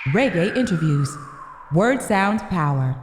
Reggae Interviews. Word sound power.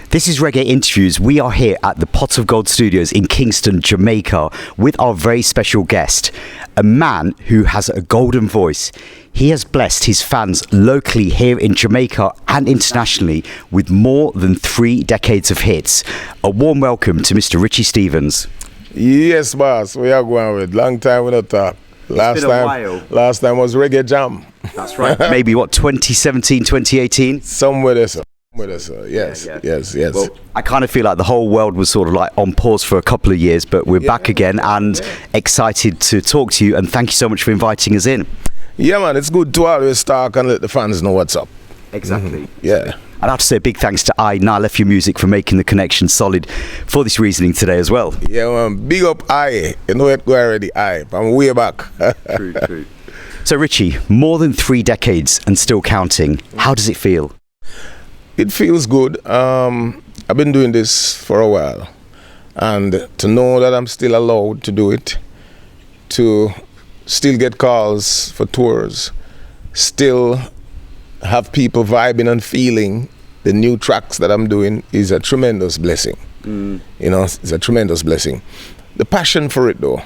This is Reggae Interviews. We are here at the Pot of Gold Studios in Kingston, Jamaica, with our very special guest, a man who has a golden voice. He has blessed his fans locally here in Jamaica and internationally with more than 3 decades of hits. A warm welcome to Mr. Richie Stephens. Yes, boss. We are going with. Long time we not talk. Last time was Reggae Jam. That's right. Maybe, 2017, 2018? Somewhere there, sir. Yes. Well, I kind of feel like the whole world was sort of like on pause for a couple of years, but we're back again and excited to talk to you, and thank you so much for inviting us in. Yeah, man, it's good to always talk and let the fans know what's up. Exactly. Yeah. I'd have to say a big thanks to Now Left Your Music for making the connection solid for this reasoning today as well. Yeah, man, big up I. You know it go already, I'm way back. True. So Richie, more than 3 decades and still counting. How does it feel? It feels good. I've been doing this for a while, and to know that I'm still allowed to do it, to still get calls for tours, still have people vibing and feeling the new tracks that I'm doing is a tremendous blessing. You know, it's a tremendous blessing. The passion for it, though,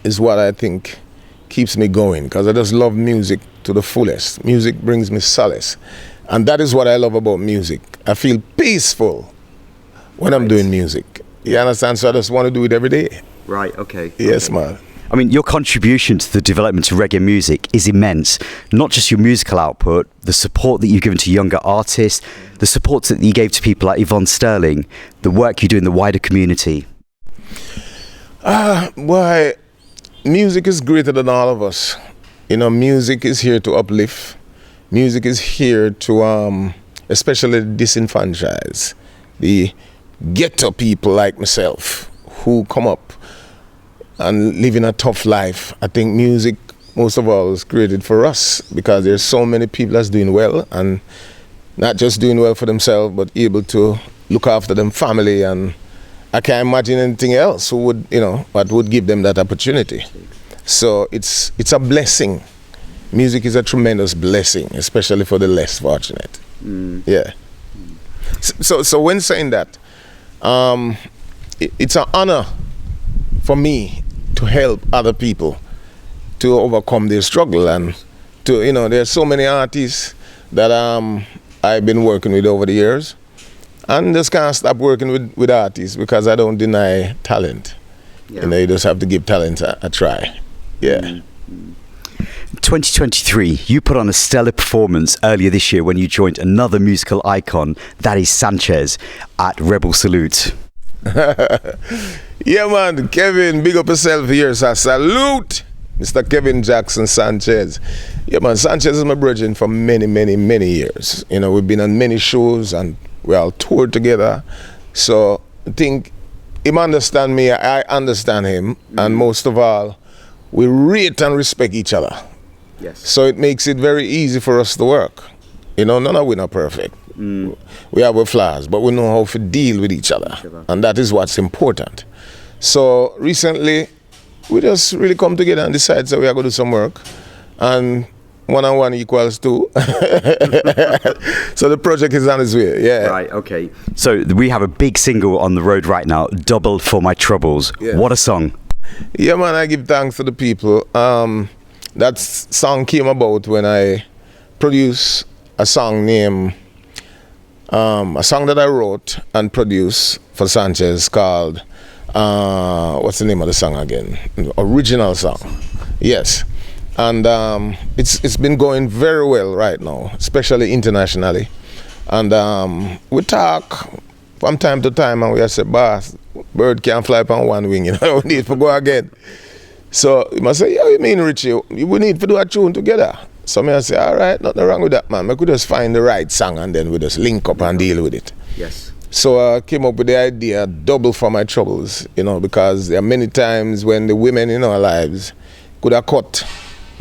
is what I think keeps me going, because I just love music to the fullest. Music brings me solace. And that is what I love about music. I feel peaceful when I'm doing music. You understand? So I just want to do it every day. Right, okay. Yes, man. I mean, your contribution to the development of reggae music is immense. Not just your musical output, the support that you've given to younger artists, the support that you gave to people like Yvonne Sterling, the work you do in the wider community. Why, music is greater than all of us. You know, music is here to uplift. Music is here to, especially disenfranchise the ghetto people like myself who come up and living a tough life. I think music, most of all, is created for us, because there's so many people that's doing well, and not just doing well for themselves, but able to look after them family. And I can't imagine anything else who would, what would give them that opportunity. So it's a blessing. Music is a tremendous blessing, especially for the less fortunate. Yeah. So when saying that, it's an honor for me to help other people to overcome their struggle, and to, there's so many artists that I've been working with over the years, and just can't stop working with artists, because I don't deny talent. Yeah. You just have to give talent a try. Yeah. 2023, you put on a stellar performance earlier this year when you joined another musical icon, that is Sanchez, at Rebel Salute. Yeah, man, Kevin, big up yourself here, so salute Mr. Kevin Jackson Sanchez. Yeah, man, Sanchez is my brethren for many, many, many years. We've been on many shows and we all toured together. So I think him understand me, I understand him, and most of all, we rate and respect each other. Yes. So it makes it very easy for us to work. None of we are perfect. We have our flaws, but we know how to deal with each other. And that is what's important. So recently, we just really come together and decide that we are going to do some work. And 1 and 1 equals 2. So the project is on its way, yeah. Right, okay. So we have a big single on the road right now, Double for My Troubles. Yeah. What a song. Yeah, man, I give thanks to the people. That song came about when I produced a song named, a song that I wrote and produced for Sanchez called, what's the name of the song again? Original song. Yes. And it's been going very well right now, especially internationally. And we talk from time to time, and we say, boss, bird can't fly on one wing, we need to go again. So he must say, yeah, you mean, Richie, we need to do a tune together. So I say, all right, nothing wrong with that, man. We could just find the right song and then we just link up and deal with it. Yes. So I came up with the idea, double for my troubles, because there are many times when the women in our lives could have cut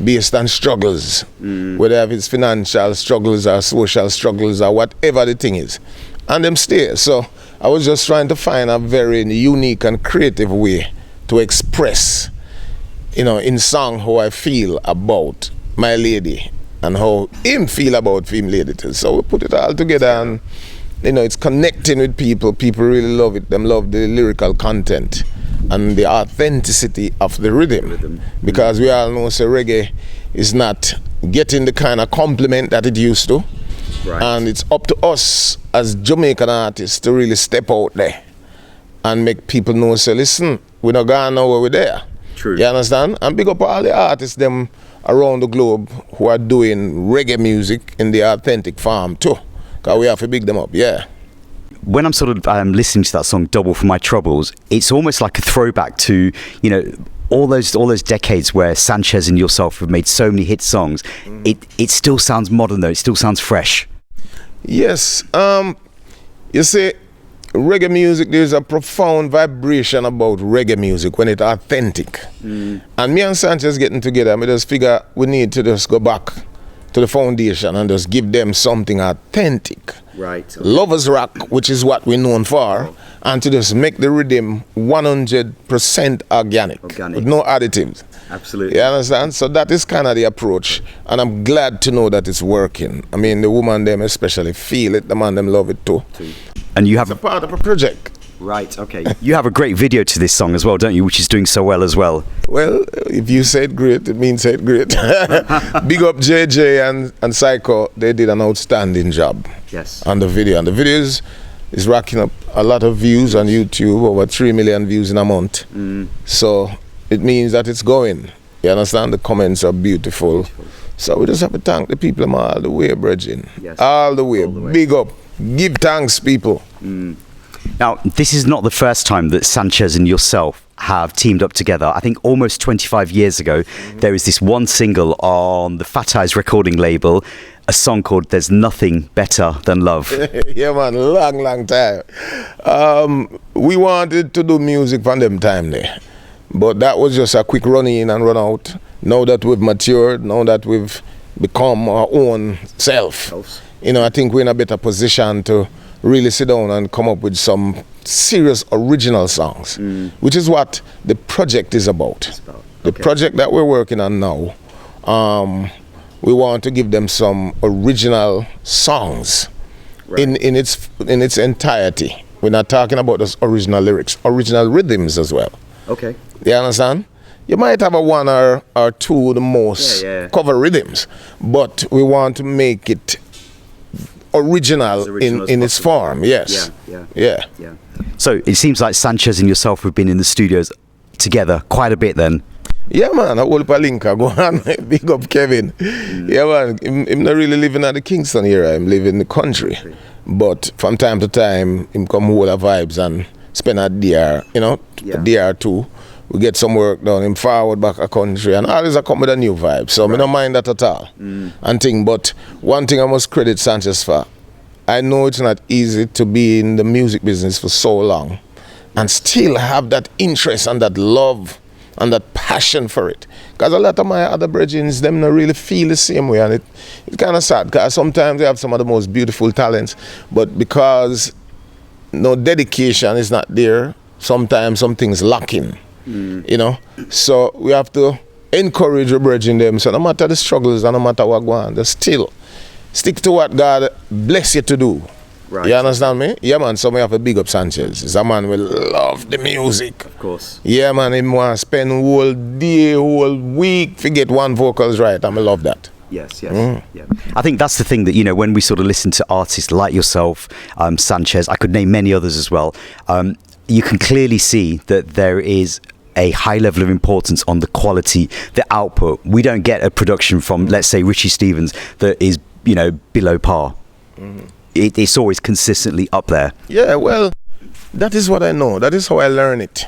based on struggles, whether it's financial struggles or social struggles or whatever the thing is, and them stay. So I was just trying to find a very unique and creative way to express, in song how I feel about my lady and how him feel about film lady too. So we put it all together, and it's connecting with people. People really love it. Them love the lyrical content and the authenticity of the rhythm. Because we all know, say, reggae is not getting the kind of compliment that it used to. Right. And it's up to us as Jamaican artists to really step out there and make people know, say, listen, we're not going nowhere, we're there. True. You understand? And big up all the artists them around the globe who are doing reggae music in the authentic form too. Because we have to big them up, yeah. When I'm sort of listening to that song "Double for My Troubles," it's almost like a throwback to all those decades where Sanchez and yourself have made so many hit songs. It still sounds modern though. It still sounds fresh. Yes. You see, reggae music, there's a profound vibration about reggae music when it's authentic. And me and Sanchez getting together, we just figure we need to just go back to the foundation and just give them something authentic. Right. Lovers rock, which is what we're known for, and to just make the rhythm 100% organic, with no additives. Absolutely. You understand? So that is kind of the approach, and I'm glad to know that it's working. I mean, the woman them especially feel it, the man them love it too. And you have It's a part of a project. Right, okay. You have a great video to this song as well, don't you? Which is doing so well as well. Well, if you said great, it means said great. Big up JJ and Psycho. They did an outstanding job. Yes. On the video. And the video is racking up a lot of views on YouTube, over 3 million views in a month. So it means that it's going. You understand? The comments are beautiful. So we just have to thank the people all the way, brethren. Yes. All the way. Big up. Give thanks, people. Now, this is not the first time that Sanchez and yourself have teamed up together. I think almost 25 years ago, there was this one single on the Fat Eyes recording label, a song called There's Nothing Better Than Love. Yeah, man, long time. We wanted to do music from them time there, but that was just a quick run in and run out. Now that we've matured, now that we've become our own self, I think we're in a better position to really sit down and come up with some serious original songs, which is what the project is about. The project that we're working on now, we want to give them some original songs in its entirety. We're not talking about those original lyrics, original rhythms as well. Okay. You understand? You might have a one or two the most cover rhythms, but we want to make it original in its form. Yes. Yeah. So it seems like Sanchez and yourself have been in the studios together quite a bit then. Yeah, man, I will palinka go on. Big up Kevin. Yeah, man, I'm not really living at the Kingston area. I'm living in the country. But from time to time, him come hold the vibes and spend a day, a day or two. We get some work done, him forward back a country, and always I come with a new vibe. So I don't mind that at all. But one thing I must credit Sanchez for, I know it's not easy to be in the music business for so long and still have that interest and that love and that passion for it. Because a lot of my other brethren, them not really feel the same way, and it's kind of sad, because sometimes they have some of the most beautiful talents, but because no dedication is not there, sometimes something's lacking. So we have to encourage the brethren them. So no matter the struggles and no matter what go on, just still stick to what God bless you to do. Right. You understand me? Yeah, man. So we have a big up Sanchez. He's a man will love the music. Of course. Yeah, man. He want to spend whole day, whole week to get one vocals right. I love that. Yes. Yeah. I think that's the thing that, when we sort of listen to artists like yourself, Sanchez, I could name many others as well, you can clearly see that there is a high level of importance on the quality, the output. We don't get a production from, let's say, Richie Stephens that is, below par. It's always consistently up there. Yeah, well, that is what I know. That is how I learn it.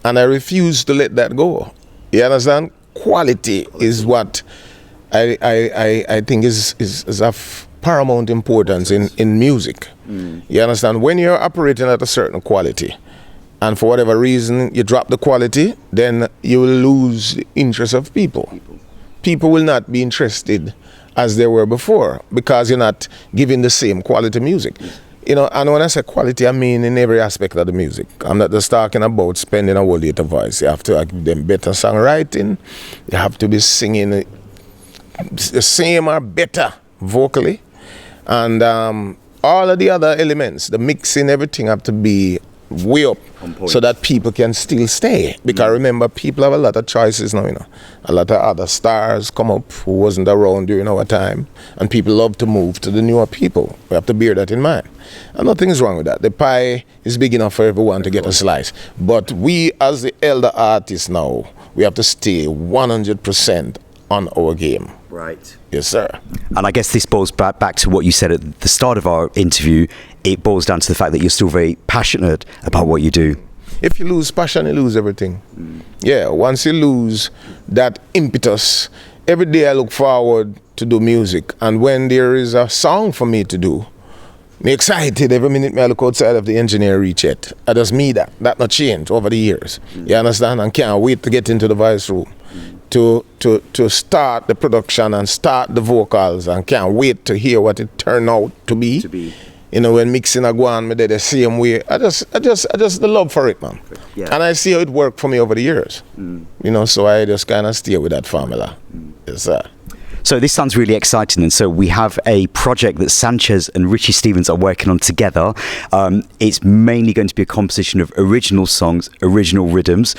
And I refuse to let that go. You understand? Quality is what I think is of paramount importance in music. You understand? When you're operating at a certain quality, and for whatever reason you drop the quality, then you will lose the interest of people. People will not be interested as they were before because you're not giving the same quality music. And when I say quality, I mean in every aspect of the music. I'm not just talking about spending a whole day to voice. You have to give them better songwriting. You have to be singing the same or better vocally, and all of the other elements, the mixing, everything have to be way up so that people can still stay. Because remember, people have a lot of choices now, A lot of other stars come up who wasn't around during our time, and people love to move to the newer people. We have to bear that in mind. And nothing's wrong with that. The pie is big enough for everyone to get a slice. But we, as the elder artists now, we have to stay 100% on our game. Right. Yes, sir. And I guess this boils back to what you said at the start of our interview. It boils down to the fact that you're still very passionate about what you do. If you lose passion, you lose everything. Yeah, once you lose that impetus, every day I look forward to do music. And when there is a song for me to do, I'm excited every minute I look outside of the engineer reach it. I just me that not change over the years. You understand? And can't wait to get into the voice room. To start the production and start the vocals, and can't wait to hear what it turned out to be. When mixing a go on, me did the same way. I just the love for it, man. Yeah. And I see how it worked for me over the years. So I just kind of stay with that formula. Yes, sir. So this sounds really exciting, and so we have a project that Sanchez and Richie Stephens are working on together. It's mainly going to be a composition of original songs, original rhythms.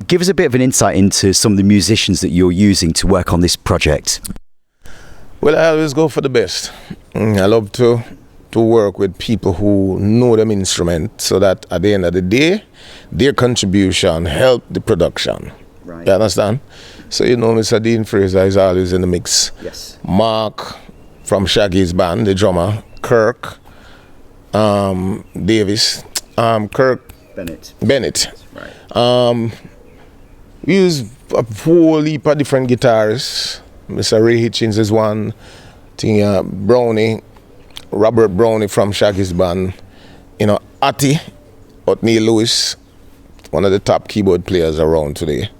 Give us a bit of an insight into some of the musicians that you're using to work on this project. Well, I always go for the best. I love to work with people who know them instrument, so that at the end of the day, their contribution help the production. Right. You understand? So Mr. Dean Fraser is always in the mix. Yes. Mark from Shaggy's band, the drummer, Kirk Davis, Kirk Bennett. Right. We use a whole heap of different guitarists. Mr. Ray Hitchens is one. Brownie, Robert Brownie from Shaggy's band. Atty, Otney Lewis, one of the top keyboard players around today.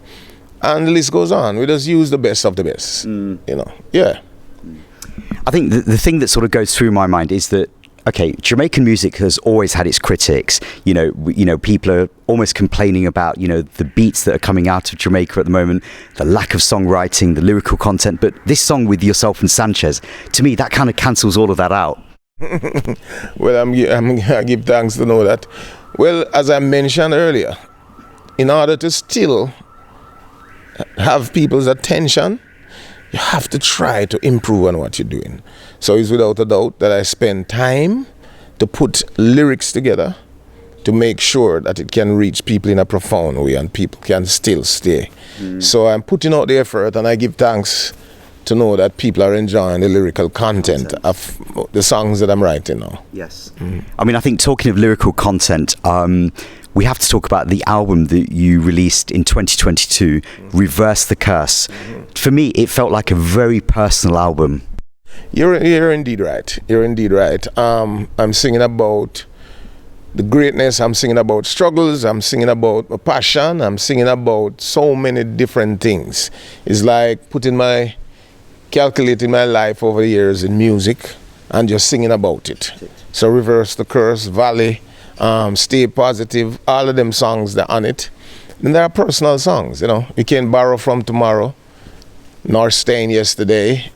And the list goes on. We just use the best of the best, Yeah. I think the thing that sort of goes through my mind is that, okay, Jamaican music has always had its critics. People are almost complaining about, the beats that are coming out of Jamaica at the moment, the lack of songwriting, the lyrical content. But this song with yourself and Sanchez, to me, that kind of cancels all of that out. Well, I give thanks to know that. Well, as I mentioned earlier, in order to still have people's attention, you have to try to improve on what you're doing. So it's without a doubt that I spend time to put lyrics together to make sure that it can reach people in a profound way and people can still stay. So I'm putting out the effort, and I give thanks to know that people are enjoying the lyrical content of the songs that I'm writing now. Yes. I mean, I think talking of lyrical content, we have to talk about the album that you released in 2022, Reverse the Curse. For me, it felt like a very personal album. You're indeed right. You're indeed right. I'm singing about the greatness. I'm singing about struggles. I'm singing about my passion. I'm singing about so many different things. It's like calculating my life over the years in music and just singing about it. So Reverse the Curse, Valley, Stay Positive, all of them songs that are on it. And there are personal songs, You can't borrow from tomorrow, nor stay in yesterday.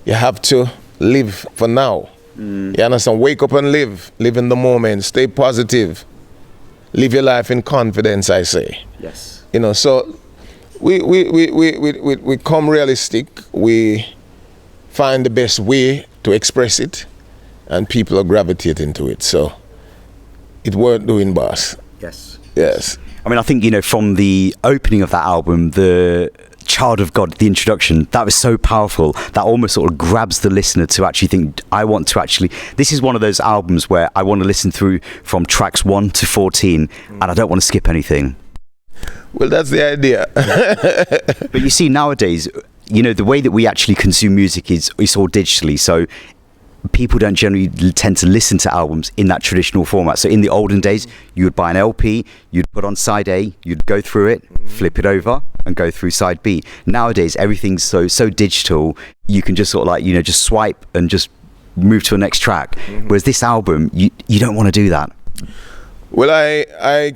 You have to live for now. You understand? Wake up and live. Live in the moment. Stay positive. Live your life in confidence, I say. Yes. So we come realistic. We find the best way to express it, and people are gravitating to it. So it's worth doing, boss. Yes. I mean, I think, from the opening of that album, the Child of God, the introduction, that was so powerful. That almost sort of grabs the listener to actually think, this is one of those albums where I want to listen through from tracks 1 to 14, and I don't want to skip anything. Well, that's the idea. But you see, nowadays, the way that we actually consume music is all digitally. So people don't generally tend to listen to albums in that traditional format. So in the olden days, you would buy an LP, you'd put on side A, you'd go through it, flip it over, and go through side B. Nowadays, everything's so digital, you can just sort of just swipe and just move to the next track. Whereas this album, you don't want to do that. Well, I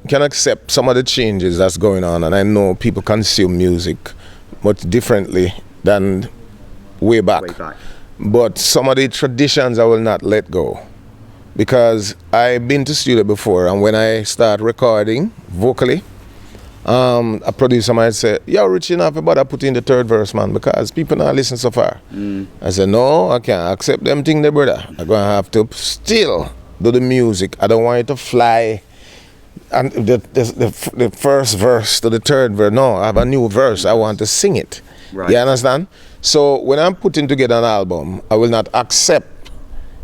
can accept some of the changes that's going on, and I know people consume music much differently than way back. Way back. But some of the traditions I will not let go. Because I've been to studio before, and when I start recording vocally, a producer might say, yo, Richie, you have to put in the third verse, man, because people not listen so far. I said, no, I can't accept them thing there, brother. I'm going to have to still do the music. I don't want it to fly. And the first verse to the third verse, no, I have a new verse. I want to sing it. Right. You understand? So when I'm putting together an album, I will not accept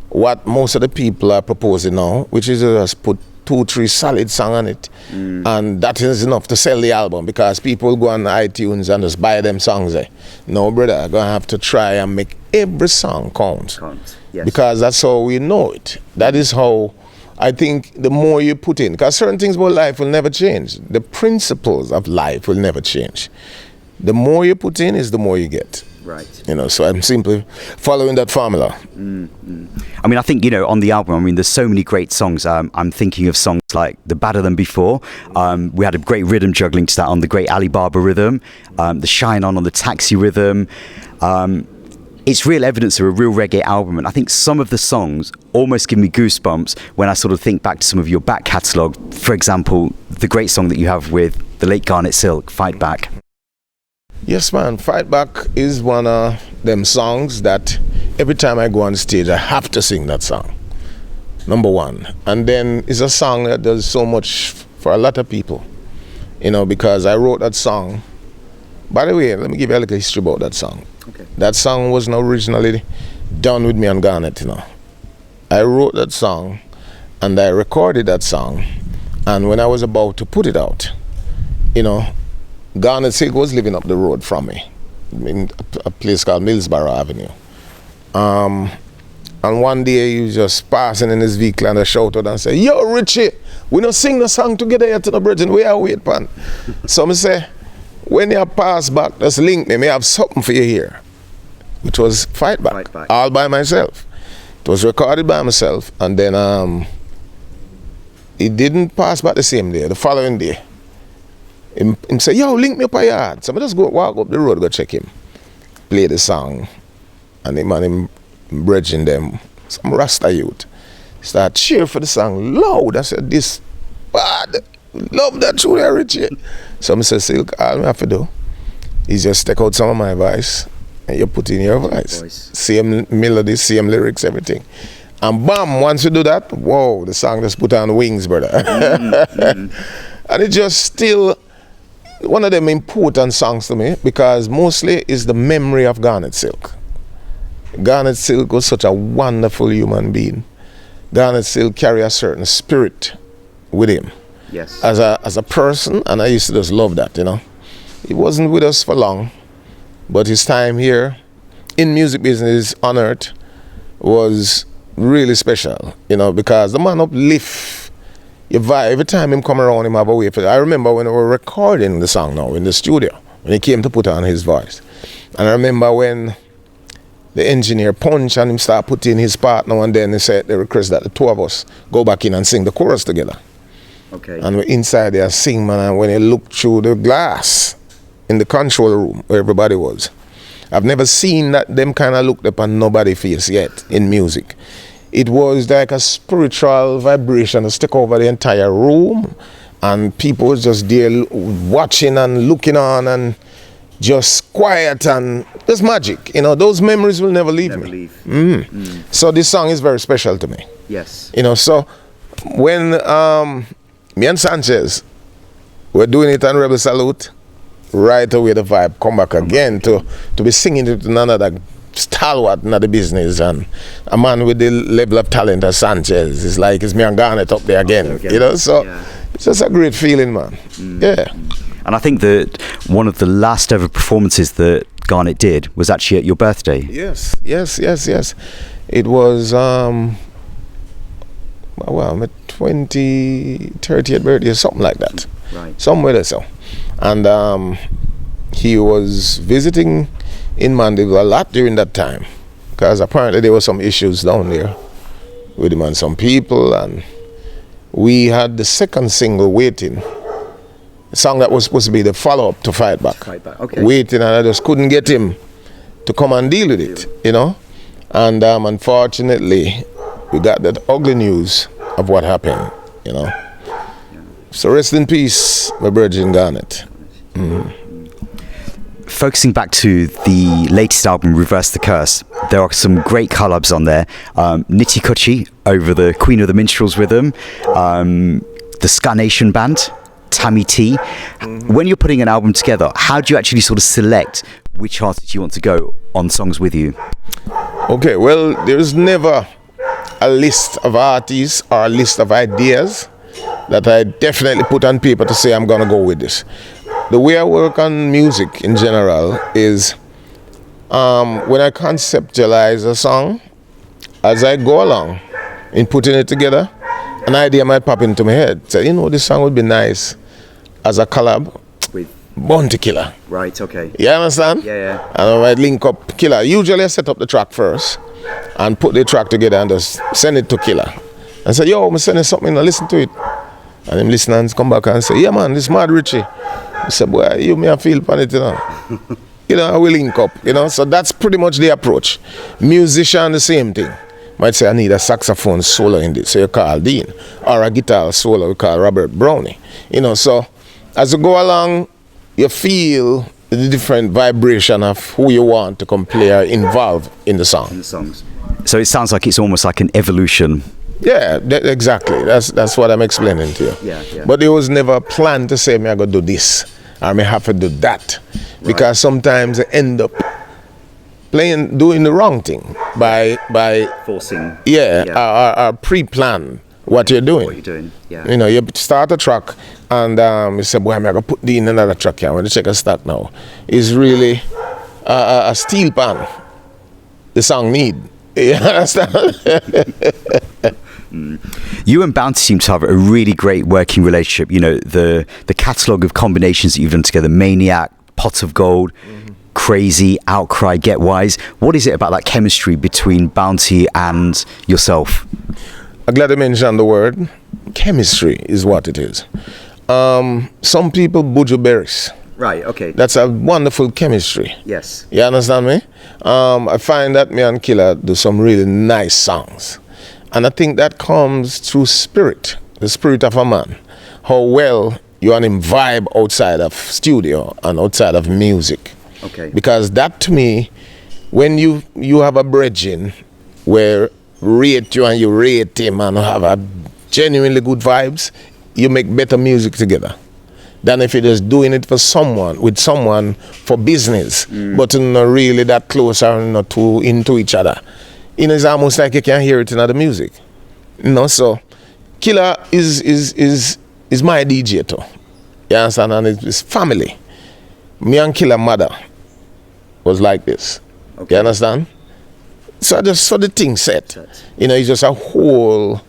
what most of the people are proposing now, which is just put 2-3 solid songs on it, and that is enough to sell the album, because people go on iTunes and just buy them songs there. No, brother, I'm gonna have to try and make every song count. Yes. Because that's how we know it. That is how I think the more you put in, because certain things about life will never change. The principles of life will never change. The more you put in is the more you get. Right. You know, so I'm simply following that formula. I mean, I think, you know, on the album, I mean, there's so many great songs. I'm thinking of songs like The Badder Than Before. We had a great rhythm juggling to that on the great Alibaba rhythm, the Shine On the Taxi rhythm. It's real evidence of a real reggae album, and I think some of the songs almost give me goosebumps when I sort of think back to some of your back catalogue. For example, the great song that you have with the late Garnet Silk, Fight Back. Yes, man. Fight Back is one of them songs that every time I go on stage, I have to sing that song. Number one. And then it's a song that does so much for a lot of people, you know, because I wrote that song. By the way, let me give you a little history about that song. Okay. That song wasn't originally done with me and Garnet, you know. I wrote that song and I recorded that song. And when I was about to put it out, you know, Garnet Silk was living up the road from me in a place called Millsboro Avenue. And one day he was just passing in his vehicle and I shouted and said, yo, Richie, we don't sing the song together yet to the bridge and we are wait, pan. So I say, when you pass back, just link me, may have something for you here. Which was Fight Back, all by myself. It was recorded by myself, and then it didn't pass back the same day, the following day. Him say, yo, link me up a yard. So I just go walk up the road, go check him. Play the song. And him bridging them, some Rasta youth. Start cheer for the song loud. I said, this bad. Love that tune, Richie. So I said, Silk, all I have to do is just take out some of my voice and you put in your voice. Same melody, same lyrics, everything. And bam, once you do that, whoa, the song just put on wings, brother. And it just still one of them important songs to me, because mostly is the memory of Garnet Silk. Garnet Silk was such a wonderful human being. Garnet Silk carried a certain spirit with him. Yes. As a person, and I used to just love that, you know. He wasn't with us for long, but his time here in music business on earth was really special, you know, because the man uplift your vibe. Every time him come around, him have a way for it. I remember when we were recording the song now in the studio, when he came to put on his voice. And I remember when the engineer punched and him start putting his part now and then, he said they request that the two of us go back in and sing the chorus together. Okay. And we're inside there sing, man, and when you look through the glass in the control room where everybody was, I've never seen that them kind of looked up on nobody's face yet in music. It was like a spiritual vibration that took over the entire room, and people was just there watching and looking on and just quiet, and there's magic. You know, those memories will never leave me. So this song is very special to me. Yes. You know, so when me and Sanchez were doing it on Rebel Salute, right away the vibe come back again to be singing it to another stalwart in the business, and a man with the level of talent as Sanchez is like, it's me and Garnet up there again. You know, so it's just a great feeling, man. Yeah. And I think that one of the last ever performances that Garnet did was actually at your birthday. Yes. It was well, my 30th birthday, something like that. Right. Somewhere there, so. And he was visiting in Mandeville a lot during that time, because apparently there were some issues down there with him and some people, and we had the second single waiting, a song that was supposed to be the follow-up to Fight Back. Okay. Waiting, and I just couldn't get him to come and deal with it, you know. And unfortunately, we got that ugly news of what happened, you know. So rest in peace, my Virgin Garnet. Focusing back to the latest album, Reverse the Curse, there are some great collabs on there. Nitty Kuchi over the Queen of the Minstrels rhythm, the Ska Nation Band, Tammy T. When you're putting an album together, how do you actually sort of select which artists you want to go on songs with you? Okay, well, there's never a list of artists or a list of ideas that I definitely put on paper to say I'm gonna go with this. The way I work on music in general is when I conceptualize a song, as I go along in putting it together, an idea might pop into my head. Say, you know, this song would be nice as a collab With Bounty Killer. Right, okay. You understand? Yeah. And I might link up Killer. Usually I set up the track first and put the track together and just send it to Killer. And say, yo, I'm sending something, and listen to it. And him listen and come back and say, yeah man, this mad Richie. I said, boy, you may feel upon it, you know. You know, I will link up, you know. So that's pretty much the approach. Musician, the same thing. Might say, I need a saxophone solo in this, so you call Dean. Or a guitar solo, we call Robert Brownie. You know, so as you go along, you feel the different vibration of who you want to come play or involve in the song. In the songs. So it sounds like it's almost like an evolution. Yeah, exactly. That's what I'm explaining to you. Yeah. But there was never a plan to say, me I go do this, or me have to do that. Because sometimes I end up doing the wrong thing by Forcing. or pre-plan what you're doing. What you're doing, yeah. You know, you start a track and you say, boy, I'm going to put in another track here. I'm going to check a start now. It's really a steel pan the song need. You understand? You and Bounty seem to have a really great working relationship. You know, the catalogue of combinations that you've done together, Maniac, Pot of Gold, Crazy, Outcry, Get Wise. What is it about that chemistry between Bounty and yourself? I'm glad you mentioned the word. Chemistry is what it is. Some people buju berries. Right, okay. That's a wonderful chemistry. Yes. You understand me? I find that me and Killer do some really nice songs. And I think that comes through spirit, the spirit of a man. How well you and him vibe outside of studio and outside of music. Okay. Because that to me, when you have a bridging where rate you and you rate him and have a genuinely good vibes, you make better music together than if you're just doing it for someone, with someone for business, but not really that close or not too into each other. You know, it's almost like you can hear it in other music. You know, so Killer is my DJ too. You understand? And it's family. Me and Killer mother was like this. Okay. You understand? So I just saw the thing set. You know, it's just a whole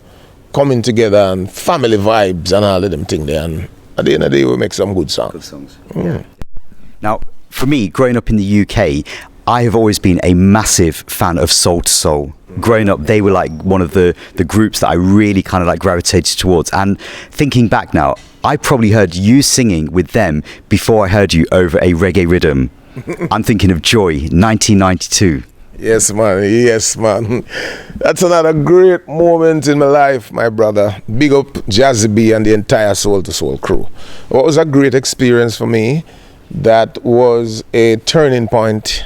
coming together and family vibes and all of them things there. And at the end of the day, we make some good songs. Good songs. Yeah. Now, for me, growing up in the UK, I have always been a massive fan of Soul to Soul. Growing up, they were like one of the groups that I really kind of like gravitated towards. And thinking back now, I probably heard you singing with them before I heard you over a reggae rhythm. I'm thinking of Joy, 1992. Yes, man. That's another great moment in my life, my brother. Big up Jazzy B and the entire Soul to Soul crew. What was a great experience for me, that was a turning point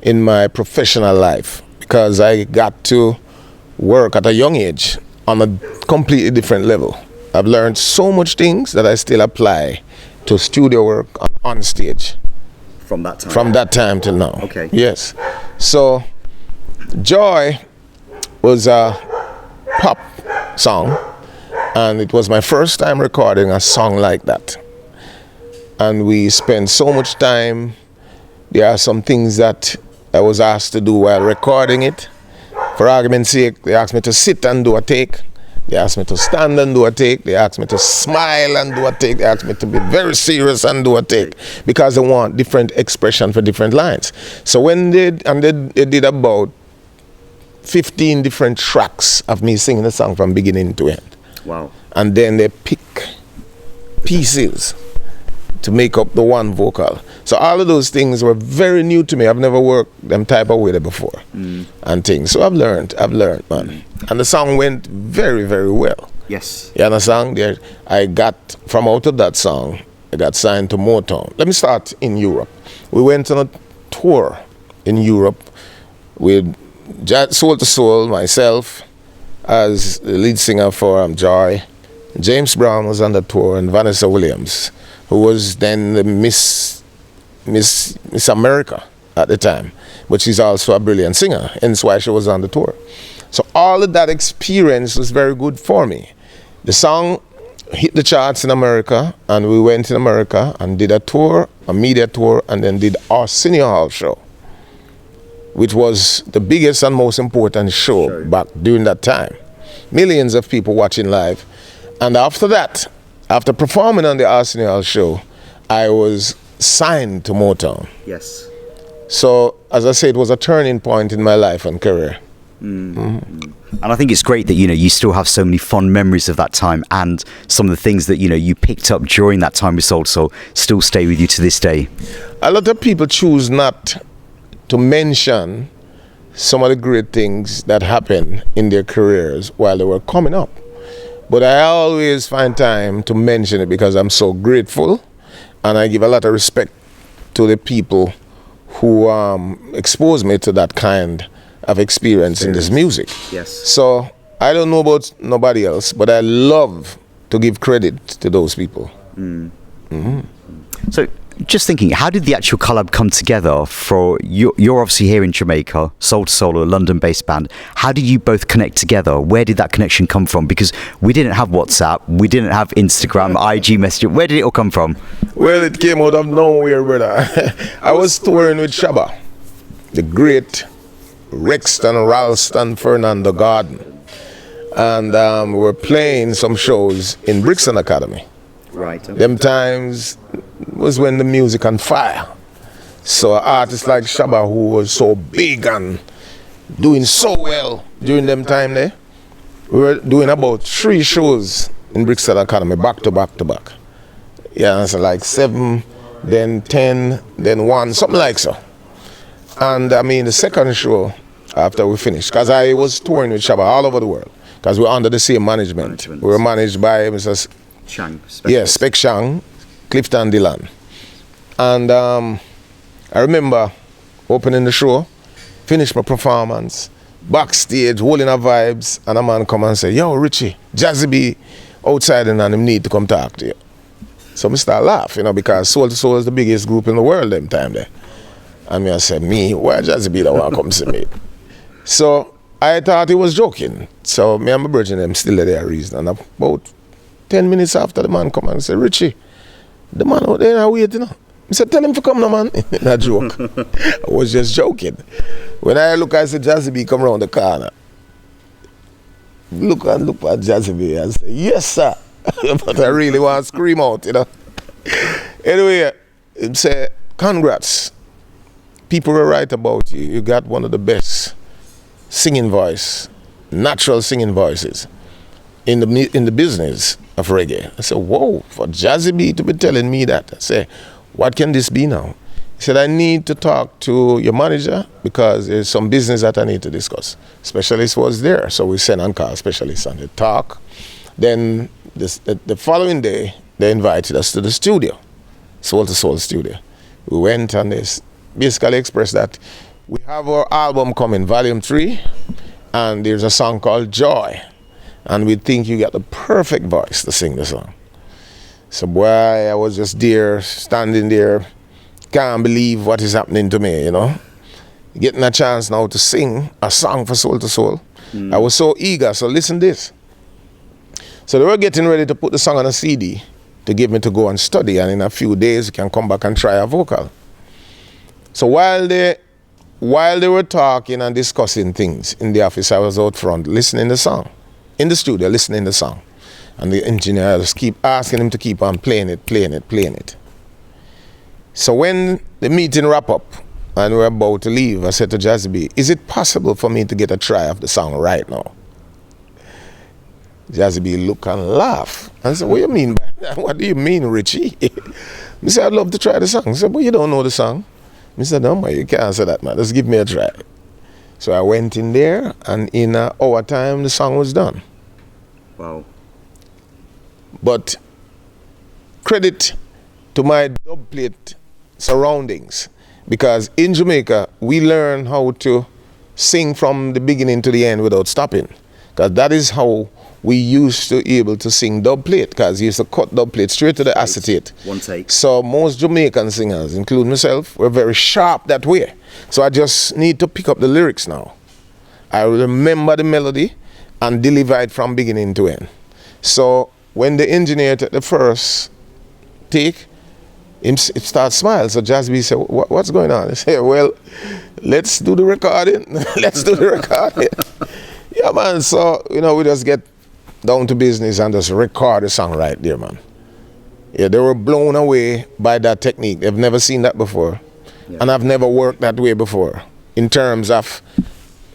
in my professional life, because I got to work at a young age on a completely different level. I've learned so much things that I still apply to studio work on stage. From that time? From that time till now. Okay. Yes. So, Joy was a pop song, and it was my first time recording a song like that. And we spent so much time. There are some things that I was asked to do while recording it. For argument's sake, they asked me to sit and do a take. They asked me to stand and do a take. They asked me to smile and do a take. They asked me to be very serious and do a take, because they want different expression for different lines. So when they did about 15 different tracks of me singing the song from beginning to end. Wow. And then they pick pieces to make up the one vocal. So all of those things were very new to me. I've never worked them type of way before and things. So I've learned, man. And the song went very, very well. Yes. You understand? I got, from out of that song, I got signed to Motown. Let me start in Europe. We went on a tour in Europe with Soul to Soul, myself, as the lead singer for Joy. James Brown was on the tour, and Vanessa Williams, who was then the Miss America at the time. But she's also a brilliant singer, hence why she was on the tour. So all of that experience was very good for me. The song hit the charts in America, and we went in America and did a tour, a media tour, and then did our Senior Hall show, which was the biggest and most important show back during that time. Millions of people watching live. And after that, after performing on the Arsenal show, I was signed to Motown. Yes. So, as I said, it was a turning point in my life and career. And I think it's great that, you know, you still have so many fond memories of that time, and some of the things that, you know, you picked up during that time with Soul to Soul still stay with you to this day. A lot of people choose not to mention some of the great things that happened in their careers while they were coming up. But I always find time to mention it because I'm so grateful, and I give a lot of respect to the people who exposed me to that kind of experience in this music. Yes. So I don't know about nobody else, but I love to give credit to those people. So just thinking, how did the actual collab come together for you? You're obviously here in Jamaica, Soul to Soul, a London-based band. How did you both connect together? Where did that connection come from? Because we didn't have WhatsApp, we didn't have Instagram, IG Messenger. Where did it all come from? Well, it came out of nowhere, brother. I was touring with Shabba, the great Rexton, Ralston, Fernando Garden. And we were playing some shows in Brixton Academy. Right. Okay. Them times was when the music on fire. So artists like Shabba, who was so big and doing so well during them time there, we were doing about 3 shows in Brixton Academy, back to back to back. Yeah, so like 7, then 10, then 1, something like so. And I mean, the second show after we finished, because I was touring with Shabba all over the world, because we're under the same management. We were managed by Mr. Chang. Spec Chang, Clifton Dillon. And I remember opening the show, finished my performance, backstage, holding our vibes, and a man come and say, "Yo, Richie, Jazzy B outside and him need to come talk to you." So I start laugh, you know, because Soul to Soul is the biggest group in the world them time there. And I said, "Me, why Jazzy B don't want to come see me?" So I thought he was joking. So me and my brother them still there reason. And about 10 minutes after, the man come and say, "Richie, the man out there now waiting." I said, "Tell him to come now, man." Not joke. I was just joking. When I look, I said, Jazzy B come around the corner. Look at Jazzy B and say, "Yes, sir." But I really want to scream out, you know. Anyway, he said, "Congrats. People were right about you. You got one of the best singing voice, natural singing voices in the business of reggae." I said, "Whoa, for Jazzy B to be telling me that." I said, "What can this be now?" He said, "I need to talk to your manager because there's some business that I need to discuss." Specialist was there, so we sent and called specialist and they talk. Then the following day, they invited us to the studio, Soul to Soul studio. We went and they basically expressed that we have our album coming, Volume 3, and there's a song called Joy. And we think you got the perfect voice to sing the song. So boy, I was just there, standing there, can't believe what is happening to me, you know. Getting a chance now to sing a song for Soul to Soul. I was so eager, so listen this. So they were getting ready to put the song on a CD to give me to go and study, and in a few days you can come back and try a vocal. So while they were talking and discussing things in the office, I was out front listening the song. In the studio, listening the song. And the engineer just keep asking him to keep on playing it. So when the meeting wrap up and we're about to leave, I said to Jazzy B, "Is it possible for me to get a try of the song right now?" Jazzy B look and laugh. I said, "What do you mean by that? What do you mean, Richie?" I said, I'd love to try the song. He said, but you don't know the song. I said, no, man, you can't say that, man. Just give me a try. So I went in there, and in an hour time, the song was done. Wow. But credit to my dub plate surroundings, because in Jamaica, we learn how to sing from the beginning to the end without stopping. Because that is how we used to be able to sing dub plate, because you used to cut dub plate straight to the acetate. One take. So most Jamaican singers, including myself, were very sharp that way. So I just need to pick up the lyrics now. I remember the melody and deliver it from beginning to end. So when the engineer took the first take, it starts smiling. So Jazzy said, what's going on? I said, well, let's do the recording. Let's do the recording. Yeah, man. So, you know, we just get down to business and just record the song right there, man. Yeah, they were blown away by that technique. They've never seen that before. Yeah. And I've never worked that way before in terms of,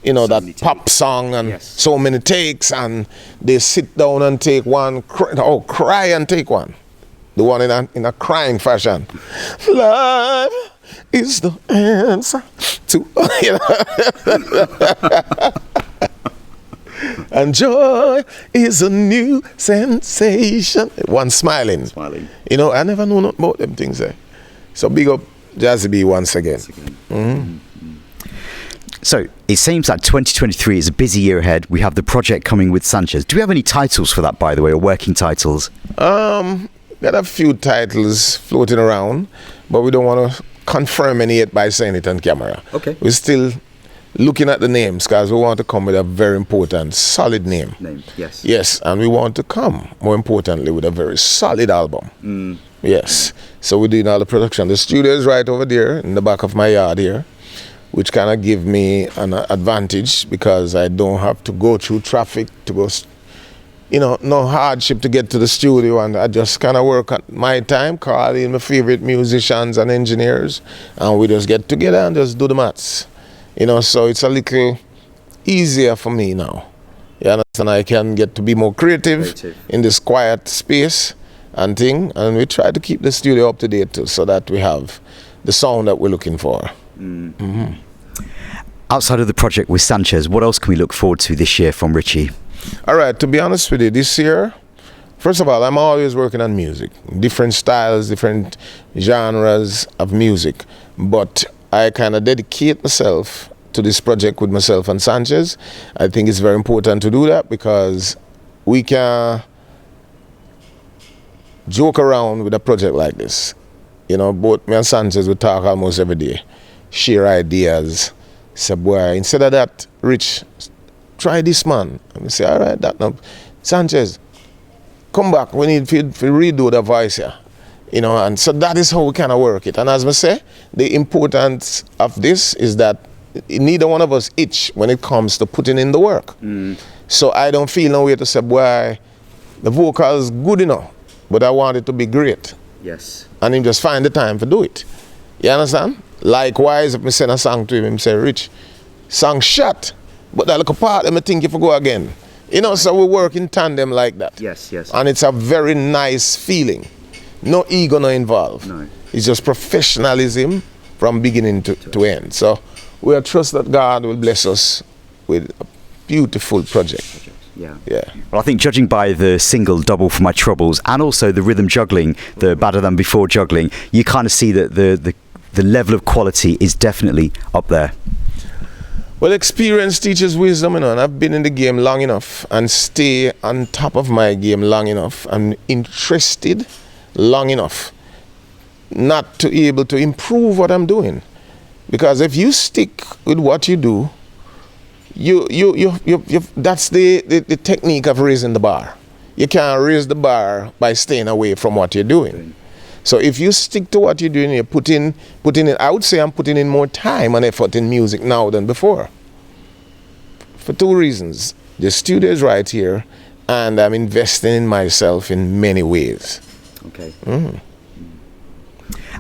you know, so that pop song and yes. So many takes, and they sit down and take one, cry and take one. The one in a crying fashion. Love is the answer to, and joy is a new sensation. One smiling. You know, I never know nothing about them things there. So big up Jazzy B once again. Mm-hmm. So it seems that 2023 is a busy year ahead. We have the project coming with Sanchez. Do we have any titles for that, by the way, or working titles? Got a few titles floating around, but we don't want to confirm any yet by saying it on camera. Okay. We're still looking at the names, because we want to come with a very important, solid name. Yes. Yes, and we want to come, more importantly, with a very solid album. Yes. So we're doing all the production. The studio is right over there in the back of my yard here, which kind of give me an advantage, because I don't have to go through traffic to go, you know, no hardship to get to the studio, and I just kind of work at my time, call in my favorite musicians and engineers, and we just get together and just do the maths. You know, so it's a little easier for me now. You understand? I can get to be more creative. In this quiet space and thing, and we try to keep the studio up to date too, so that we have the sound that we're looking for. Mm-hmm. Outside of the project with Sanchez, what else can we look forward to this year from Richie? All right, to be honest with you, this year, first of all, I'm always working on music, different styles, different genres of music, but I kind of dedicate myself to this project with myself and Sanchez. I think it's very important to do that, because we can joke around with a project like this. You know, both me and Sanchez, we talk almost every day, share ideas. Say, boy, instead of that, Rich, try this, man. And we say, all right, that now. Sanchez, come back. We need to redo the voice here. You know, and so that is how we kind of work it. And as I say, the importance of this is that neither one of us itch when it comes to putting in the work. So I don't feel no way to say, boy, the vocal is good enough, but I want it to be great. Yes. And him just find the time to do it. You understand? Likewise, if I send a song to him say, Rich, song shot, but that little part, let me think if I go again. You know, so we work in tandem like that. Yes, yes. And it's a very nice feeling. No ego no involved. No. It's just professionalism from beginning to end. So we trust that God will bless us with a beautiful project. Yeah. Yeah. Well, I think judging by the single Double for My Troubles and also the rhythm juggling, the Better Than Before juggling, you kind of see that the level of quality is definitely up there. Well, experience teaches wisdom, you know, and I've been in the game long enough and stay on top of my game long enough and interested long enough not to be able to improve what I'm doing. Because if you stick with what you do, you that's the technique of raising the bar. You can't raise the bar by staying away from what you're doing. So if you stick to what you're doing, you're putting in, I would say I'm putting in more time and effort in music now than before. For two reasons. The studio is right here, and I'm investing in myself in many ways. Okay.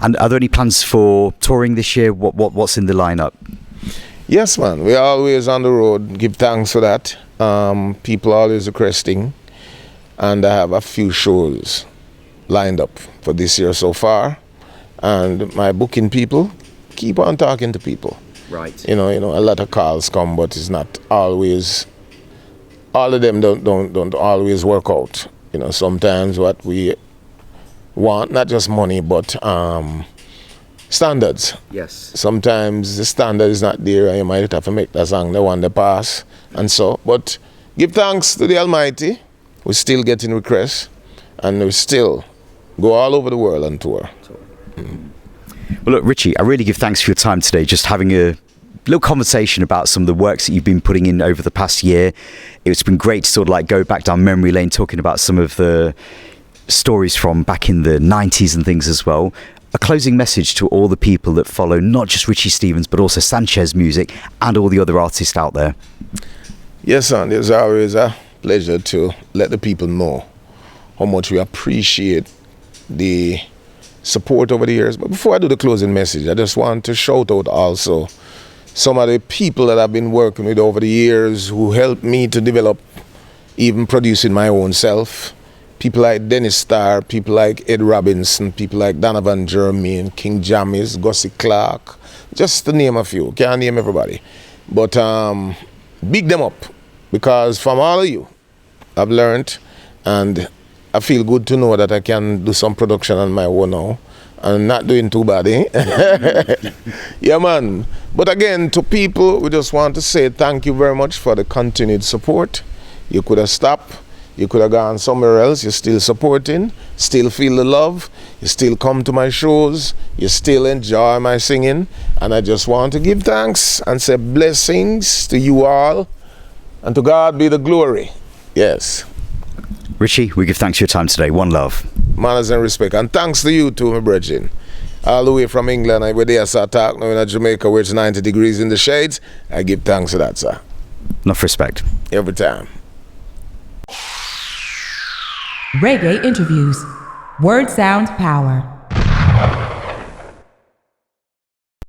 And are there any plans for touring this year? What's in the lineup? Yes, man. We're always on the road. Give thanks for that. People are always requesting, and I have a few shows lined up for this year so far. And my booking people keep on talking to people. Right. You know, a lot of calls come, but it's not always. All of them don't always work out. You know, sometimes what we want, not just money, but standards. Yes. Sometimes the standard is not there, and you might have to make that song the one that pass, and so. But give thanks to the Almighty. We're still getting requests, and we still go all over the world on tour. Well, look, Richie, I really give thanks for your time today, just having a little conversation about some of the works that you've been putting in over the past year. It's been great to sort of like go back down memory lane, talking about some of the stories from back in the 90s and things as well. A closing message to all the people that follow not just Richie Stephens, but also Sanchez music and all the other artists out there. Yes, son, it's always a pleasure to let the people know how much we appreciate the support over the years. But before I do the closing message, I just want to shout out also some of the people that I've been working with over the years who helped me to develop, even producing my own self. People like Dennis Starr, people like Ed Robinson, people like Donovan Jermaine, King Jamis, Gussie Clark, just to name a few. Can't name everybody. But big them up, because from all of you, I've learned, and I feel good to know that I can do some production on my own now. And not doing too bad, eh? Yeah, man. But again, to people, we just want to say thank you very much for the continued support. You could have stopped. You could have gone somewhere else. You're still supporting, still feel the love. You still come to my shows. You still enjoy my singing. And I just want to give thanks and say blessings to you all. And to God be the glory. Yes. Richie, we give thanks for your time today. One love. Manners and respect. And thanks to you too, my brethren. All the way from England, I were there, so I talk now in Jamaica where it's 90 degrees in the shades. I give thanks for that, sir. Enough respect. Every time. Reggae Interviews. Word Sound Power.